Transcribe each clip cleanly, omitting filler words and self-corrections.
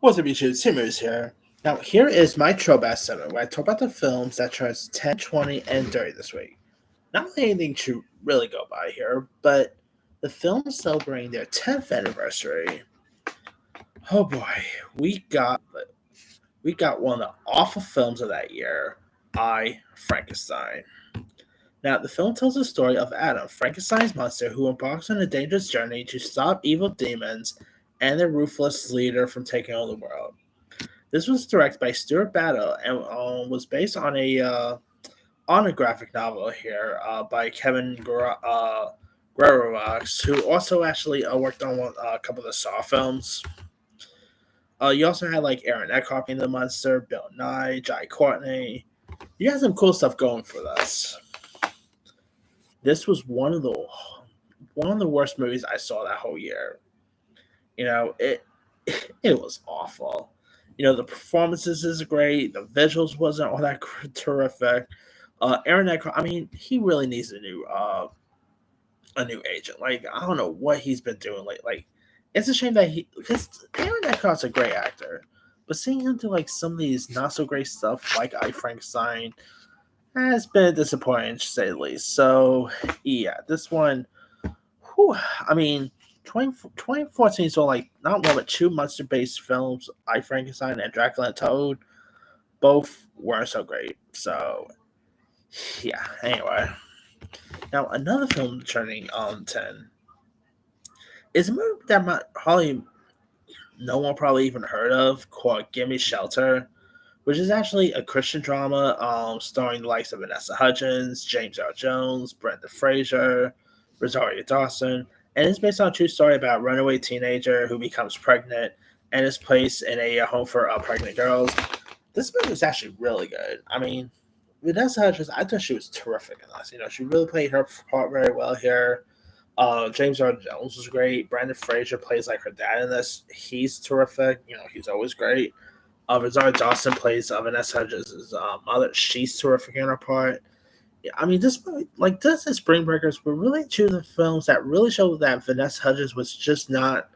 What's up, YouTube? Simmers here. Now, here is my Throwback Center, where I talk about the films that turns 10, 20, and 30 this week. Not anything to really go by here, but the films celebrating their 10th anniversary. Oh boy, we got we got one of the awful films of that year, Frankenstein. Now, the film tells the story of Adam, Frankenstein's monster, who embarks on a dangerous journey to stop evil demons and their ruthless leader from taking over the world. This was directed by Stuart Battle and was based on a graphic novel here by Kevin Guerrero, who also actually worked on a couple of the Saw films. You also had like Aaron Eckhart being the monster, Bill Nye, Jai Courtney. You had some cool stuff going for this. This was one of the worst movies I saw that whole year. It was awful. The performances is great. The visuals wasn't all that terrific. Aaron Eckhart, I mean, he really needs a new agent. Like, I don't know what he's been doing lately. Like, it's a shame that because Aaron Eckhart's a great actor, but seeing him do like some of these not so great stuff, like Frankenstein, has been disappointing to say the least. So, yeah, this one, whew, I mean, 2014 saw like not one but two monster based films, Frankenstein and Dracula Untold. Both weren't so great. So, yeah, anyway. Now, another film turning on 10 is a movie that probably no one probably even heard of called Gimme Shelter, which is actually a Christian drama starring the likes of Vanessa Hudgens, James Earl Jones, Brenda Fraser, Rosario Dawson, and it's based on a true story about a runaway teenager who becomes pregnant and is placed in a home for pregnant girls. This movie is actually really good. I mean, Vanessa Hudgens, I thought she was terrific in this. She really played her part very well here. James Earl Jones was great. Brandon Fraser plays like her dad in this. He's terrific. He's always great. Rosario Dawson plays Vanessa Hudgens' mother. She's terrific in her part. Yeah, I mean, this movie, like this and Spring Breakers, were really two of the films that really showed that Vanessa Hudgens was just not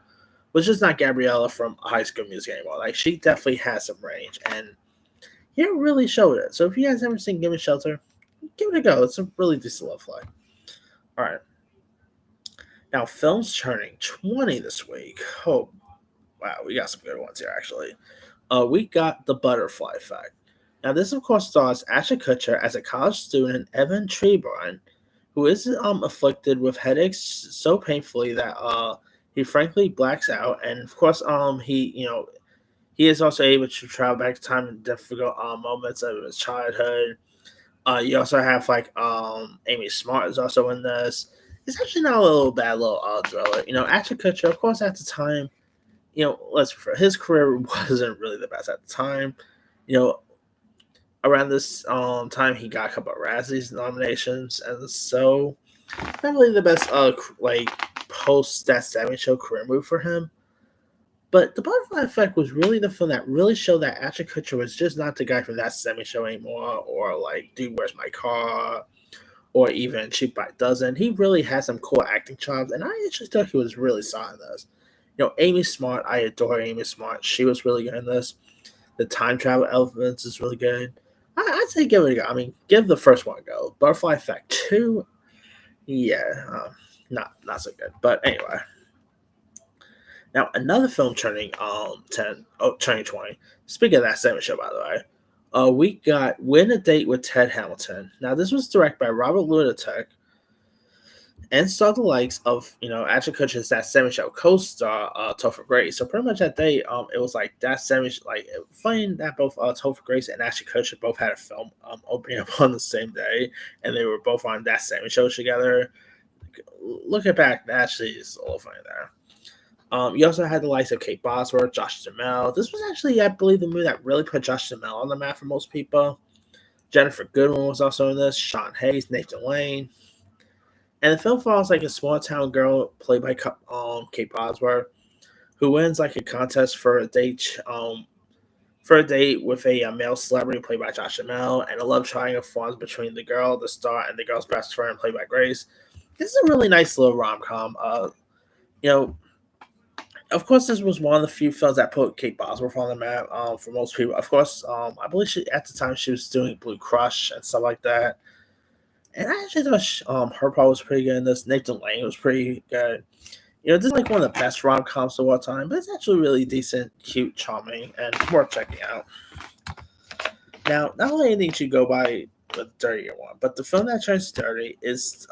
Gabriella from High School Music anymore. Like, she definitely has some range, and it really showed it. So if you guys haven't seen Gimme Shelter, give it a go. It's a really decent love flight. All right. Now, films turning 20 this week. Oh, wow, we got some good ones here, actually. We got The Butterfly Effect. Now, this, of course, stars Ashton Kutcher as a college student, Evan Treborn, who is afflicted with headaches so painfully that he frankly blacks out. And, of course, he is also able to travel back to time in difficult moments of his childhood. You also have like Amy Smart is also in this. It's actually not a little bad little thriller. Ashton Kutcher, of course, at the time, let's refer, his career wasn't really the best at the time. Around this time, he got a couple of Razzies nominations, and so not really the best like post that 70 show career move for him. But The Butterfly Effect was really the film that really showed that Ashton Kutcher was just not the guy from That 70 Show anymore, or like Dude, Where's My Car, or even Cheap by Dozen. He really had some cool acting chops, and I actually thought he was really solid in this. Amy Smart, I adore Amy Smart. She was really good in this. The time travel elements is really good. I'd say give it a go. I mean, give the first one a go. Butterfly Effect 2, yeah, not so good. But anyway. Now, another film turning 20. Speaking of That 70 Show, by the way, we got Win a Date with Ted Hamilton. Now, this was directed by Robert Lunatic and starred the likes of, Ashton Kutcher's That 70 Show co-star Topher Grace. So pretty much that day, it was like That 70 like funny that both Topher Grace and Ashton Kutcher both had a film opening up on the same day, and they were both on That 70 Show together. Looking back, that actually is a little funny there. You also had the likes of Kate Bosworth, Josh Duhamel. This was actually, I believe, the movie that really put Josh Duhamel on the map for most people. Jennifer Goodwin was also in this. Sean Hayes, Nathan Lane. And the film follows like a small town girl played by Kate Bosworth, who wins like a contest for a date with a male celebrity played by Josh Duhamel, and a love triangle forms between the girl, the star, and the girl's best friend played by Grace. This is a really nice little rom-com. Of course, this was one of the few films that put Kate Bosworth on the map. For most people, of course, I believe at the time she was doing Blue Crush and stuff like that. And I actually thought her part was pretty good in this. Nathan Lane was pretty good. This is like one of the best rom coms of all time, but it's actually really decent, cute, charming, and worth checking out. Now, not only anything should go by the 30-year one, but the film that turns 30 is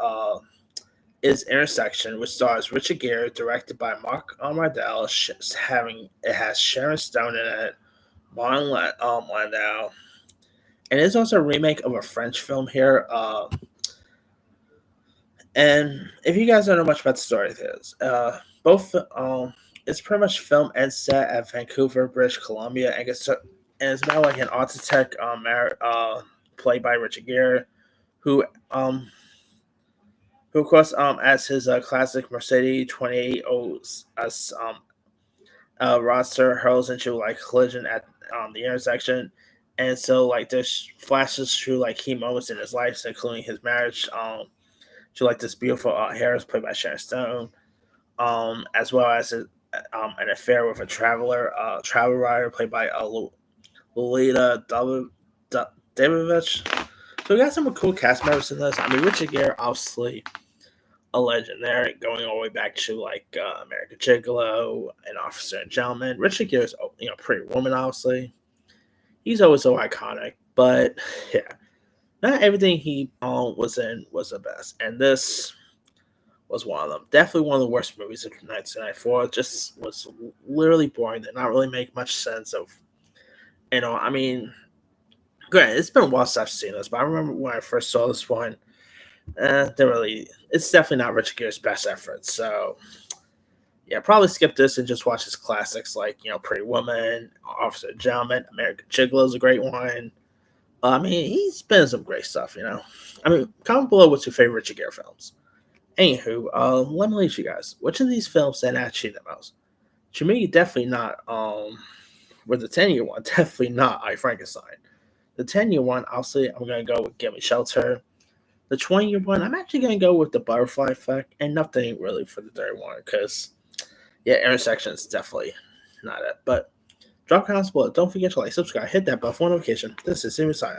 Intersection, which stars Richard Gere, directed by Mark Mardell. It has Sharon Stone in it, Landau, and it's also a remake of a French film here. And if you guys don't know much about the story of this, both it's pretty much filmed and set at Vancouver, British Columbia, and it's about like an architect played by Richard Gere, who um who of course as his classic Mercedes 28 as roadster hurls into like collision at the intersection. And so like there's flashes through like key moments in his life, including his marriage to like this beautiful Harris played by Sharon Stone, as well as an affair with a travel writer played by Lolita Davidovich. So we got some cool cast members in this. I mean, Richard Gere, obviously a legend there, going all the way back to like American Gigolo and Officer and Gentleman. Richard Gere is Pretty Woman, obviously. He's always so iconic, but yeah, not everything he was in was the best, and this was one of them. Definitely one of the worst movies of 1994. It just was literally boring. Did not really make much sense of, I mean, granted, it's been a while since I've seen this, but I remember when I first saw this one, it's definitely not Richard Gere's best effort. So, yeah, probably skip this and just watch his classics like, Pretty Woman, Officer and Gentleman, American Gigolo is a great one. I mean, he's been in some great stuff. I mean, comment below what's your favorite Richard Gere films. Anywho, let me leave you guys. Which of these films stand out to you the most? To me, definitely not. With the 10-year one, definitely not I Frankenstein. The 10-year one, obviously, I'm gonna go with Gimme Shelter. The 20-year one, I'm actually gonna go with the Butterfly Effect, and nothing really for the 30 one, because yeah, Intersection is definitely not it. But drop comments below. Don't forget to like, subscribe, hit that bell for notification. This is Simi Sion.